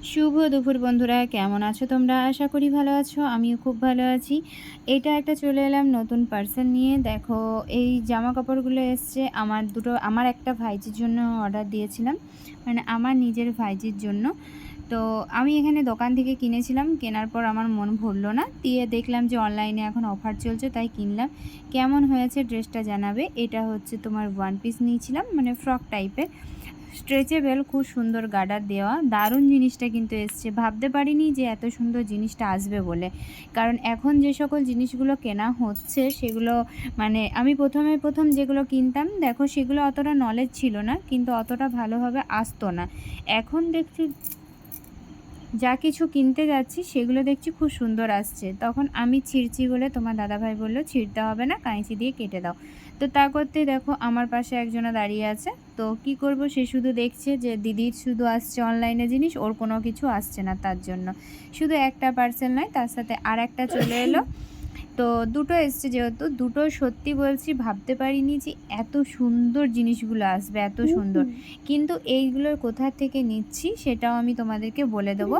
শুভ দুপুর বন্ধুরা, কেমন আছো তোমরা? আশা করি ভালো আছো। আমিও খুব ভালো আছি। এটা একটা চলে এলাম নতুন পার্সেল নিয়ে। দেখো, এই জামা কাপড়গুলো এসছে আমার একটা ভাইজির জন্য অর্ডার দিয়েছিলাম, মানে আমার নিজের ভাইজির জন্য। তো আমি এখানে দোকান থেকে কিনেছিলাম, কেনার পর আমার মন ভরল না, দিয়ে দেখলাম যে অনলাইনে এখন অফার চলছে, তাই কিনলাম। কেমন হয়েছে ড্রেসটা জানাবে। এটা হচ্ছে তোমার ওয়ান পিস নিয়েছিলাম, মানে ফ্রক টাইপের, স্ট্রেচেবল, খুব সুন্দর গার্ডার দেওয়া। দারুণ জিনিসটা কিন্তু এসছে, ভাবতে পারিনি যে এত সুন্দর জিনিসটা আসবে বলে। কারণ এখন যে সকল জিনিসগুলো কেনা হচ্ছে সেগুলো, মানে আমি প্রথম যেগুলো কিনতাম, দেখো সেগুলো অতটা নলেজ ছিল না, কিন্তু অতটা ভালোভাবে আসতো না। এখন দেখছি যা কিছু কিনতে যাচ্ছি সেগুলো দেখছি খুব সুন্দর আসছে। তখন আমি ছিঁড়ছি বলে তোমার দাদাভাই বলল ছিঁড়তে হবে না, কাঁচি দিয়ে কেটে দাও। তো তা করতেই দেখো আমার পাশে একজনা দাঁড়িয়ে আছে। তো কি করব, সে শুধু দেখছে যে দিদির শুধু আসছে অনলাইনে জিনিস, ওর কোনো কিছু আসছে না, তার জন্য শুধু একটা পার্সেল নয়, তার সাথে আর একটা চলে এলো। তো দুটো এসছে, যেহেতু দুটো সত্যি বলছি ভাবতে পারিনি যে এত সুন্দর জিনিসগুলো আসবে, এত সুন্দর। কিন্তু এইগুলোর কোথা থেকে নিচ্ছি সেটাও আমি তোমাদেরকে বলে দেবো।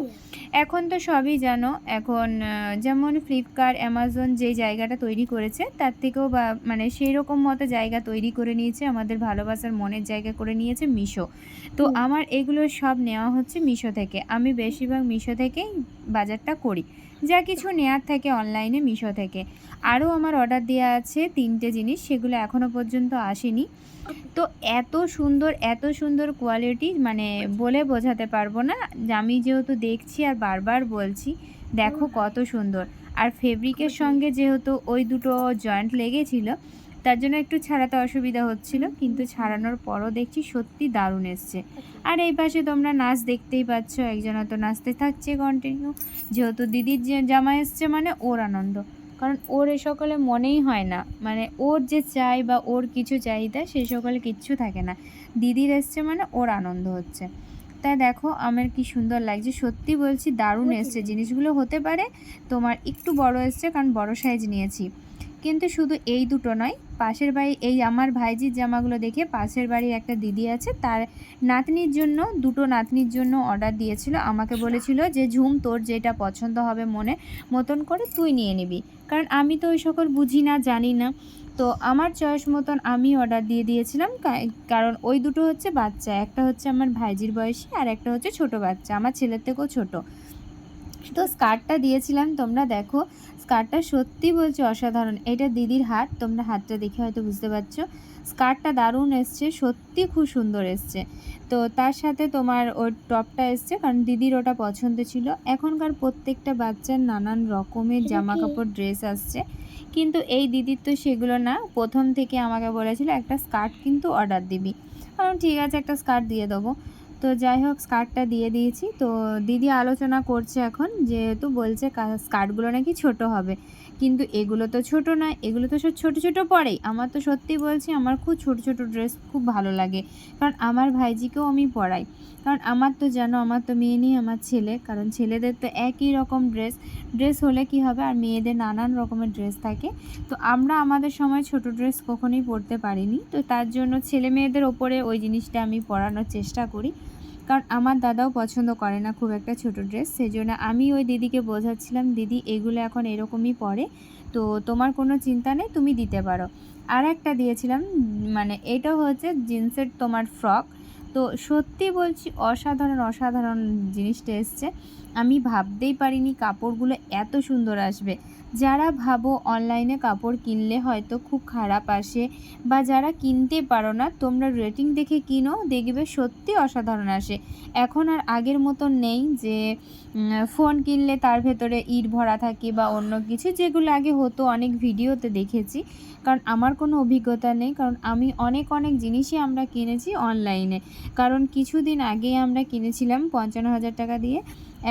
এখন তো সবই জানো, এখন যেমন ফ্লিপকার্ট, অ্যামাজন যে জায়গাটা তৈরি করেছে তার থেকেও বা মানে সেই রকম মতো জায়গা তৈরি করে নিয়েছে, আমাদের ভালোবাসার মনের জায়গা করে নিয়েছে মিশো। তো আমার এগুলো সব নেওয়া হচ্ছে মিশো থেকে। আমি বেশিরভাগ মিশো থেকেই বাজারটা করি, যা কিছু নেয়ার থাকে অনলাইনে মিশো থেকে। আরও আমার অর্ডার দেওয়া আছে 3টে জিনিস, সেগুলো এখনও পর্যন্ত আসেনি। তো এত সুন্দর কোয়ালিটি, মানে বলে বোঝাতে পারবো না। আমি যেহেতু দেখছি আর বারবার বলছি, দেখো কত সুন্দর। আর ফেব্রিকের সঙ্গে যেহেতু ওই দুটো জয়েন্ট লেগেছিল, তার জন্য একটু ছাড়াতে অসুবিধা হচ্ছিল, কিন্তু ছাড়ানোর পরও দেখছি সত্যি দারুণ এসছে। আর এই পাশে তোমরা নাচ দেখতেই পাচ্ছ, একজনা তো নাচতে থাকছে কন্টিনিউ। যেহেতু দিদির যে জামা এসছে মানে ওর আনন্দ, কারণ ওর এ সকলে মনেই হয় না, মানে ওর যে চাই বা ওর কিছু চাহিদা সে সকলে কিচ্ছু থাকে না। দিদির এসছে মানে ওর আনন্দ হচ্ছে। তাই দেখো আমার কি সুন্দর লাগছে, সত্যি বলছি দারুণ এসছে জিনিসগুলো। হতে পারে তোমার একটু বড় এসছে, কারণ বড় সাইজ নিয়েছি। কিন্তু শুধু এই দুটো নয়, পাশের বাড়ি এই আমার ভাইজির জামাগুলো দেখে পাশের বাড়ির একটা দিদি আছে, তার নাতনির জন্য, দুটো নাতনির জন্য অর্ডার দিয়েছিল। আমাকে বলেছিল যে ঝুম, তোর যেটা পছন্দ হবে মনে মতন করে তুই নিয়ে নিবি, কারণ আমি তো ওই সকল বুঝি না, জানি না। তো আমার চয়েস মতন আমি অর্ডার দিয়ে দিয়েছিলাম, কারণ ওই দুটো হচ্ছে বাচ্চা, একটা হচ্ছে আমার ভাইজির বয়সী আর একটা হচ্ছে ছোট বাচ্চা, আমার ছেলের থেকেও ছোট। তো স্কার্টটা দিয়েছিলাম, তোমরা দেখো স্কার্টটা সত্যি বলছি অসাধারণ। এটা দিদির হাত, তোমরা হাতটা দেখে হয়তো বুঝতে পারছো। স্কার্টটা দারুণ এসছে, সত্যি খুব সুন্দর এসছে। তো তার সাথে তোমার ওর টপটা এসছে, কারণ দিদির ওটা পছন্দ ছিল। এখনকার প্রত্যেকটা বাচ্চার নানান রকমের জামা কাপড় ড্রেস আসছে, কিন্তু এই দিদির তো সেগুলো না। প্রথম থেকে আমাকে বলেছিল একটা স্কার্ট কিন্তু অর্ডার দিবি, কারণ ঠিক আছে একটা স্কার্ট দিয়ে দেবো। তো যাই হোক স্কার্টটা দিয়ে দিয়েছি। তো দিদি আলোচনা করছে এখন, যেহেতু বলছে স্কার্টগুলো নাকি ছোট হবে, কিন্তু এগুলো তো ছোট নয়, এগুলো তো সব ছোটো ছোটো পরেই। আমার তো সত্যি বলছি আমার খুব ছোট ছোট ড্রেস খুব ভালো লাগে, কারণ আমার ভাইজিকেও আমি পরাই। কারণ আমার তো জানো, আমার তো মেয়ে নেই, আমার ছেলে। কারণ ছেলেদের তো একই রকম ড্রেস হলে কি হবে, আর মেয়েদের নানান রকমের ড্রেস থাকে। তো আমরা আমাদের সময় ছোট ড্রেস কখনোই পরতে পারিনি, তো তার জন্য ছেলে মেয়েদের ওপরে ওই জিনিসটা আমি পরানোর চেষ্টা করি। কারণ আমার দাদাও পছন্দ করে না খুব একটা ছোট ড্রেস, সেই জন্য আমি ওই দিদিকে বোঝাচ্ছিলাম, দিদি এগুলো এখন এরকমই পরে, তো তোমার কোনো চিন্তা নেই, তুমি দিতে পারো। আর একটা দিয়েছিলাম, মানে এটা হচ্ছে জিন্সের তোমার ফ্রক। তো সত্যি বলছি অসাধারণ অসাধারণ জিনিসটা এসছে। আমি ভাবতেই পারিনি কাপড়গুলো এত সুন্দর আসবে। যারা ভাবো অনলাইনে কাপড় কিনলে হয়তো খুব খারাপ আসে, বা যারা কিনতে পারো না, তোমরা রেটিং দেখে কিনো, দেখবে সত্যি অসাধারণ আসে। এখন আর আগের মতন নেই যে ফোন কিনলে তার ভেতরে ইট ভরা থাকে বা অন্য কিছু, যেগুলো আগে হতো, অনেক ভিডিওতে দেখেছি। কারণ আমার কোনো অভিজ্ঞতা নেই, কারণ আমি অনেক জিনিসই আমরা কিনেছি অনলাইনে। কারণ কিছুদিন আগেই আমরা কিনেছিলাম 55,000 টাকা দিয়ে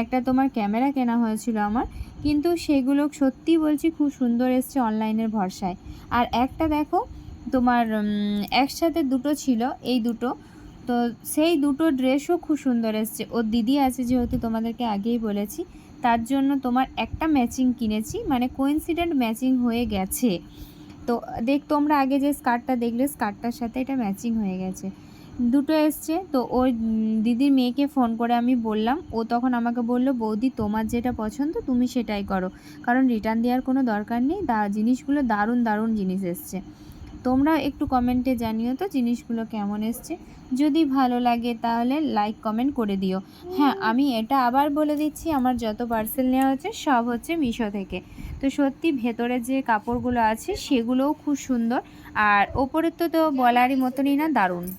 একটা তোমার ক্যামেরা কেনা হয়েছিল আমার, কিন্তু সেগুলো সত্যি বলছি খুব সুন্দর এসছে অনলাইনের ভরসায়। আর একটা দেখো তোমার একসাথে দুটো ছিল, এই দুটো, তো সেই দুটো ড্রেসও খুব সুন্দর এসছে। ওর দিদি আছে যেহেতু, তোমাদেরকে আগেই বলেছি, তার জন্য তোমার একটা ম্যাচিং কিনেছি, মানে কোইন্সিডেন্ট ম্যাচিং হয়ে গেছে। তো তোমরা আগে যে স্কার্টটা দেখলে, স্কার্টটার সাথে এটা ম্যাচিং হয়ে গেছে। দুটো এসছে। তো ওই দিদির মেয়েকে ফোন করে আমি বললাম। ও তখন আমাকে বলল, "বৌদি তোমার যেটা পছন্দ তুমি সেটাই করো। কারণ রিটার্ন দেওয়ার কোনো দরকার নেই। জিনিসগুলো দারুণ, দারুণ জিনিস এসছে।" তোমরা একটু কমেন্টে জানিও তো জিনিসগুলো কেমন এসছে। যদি ভালো লাগে তাহলে লাইক কমেন্ট করে দিও। হ্যাঁ, আমি এটা আবার বলে দিচ্ছি, আমার যত পার্সেল নেওয়া হচ্ছে সব হচ্ছে মিশো থেকে। তো সত্যি ভেতরে যে কাপড়গুলো আছে সেগুলোও খুব সুন্দর। আর ওপরের তো বলারই মতনই না, দারুণ।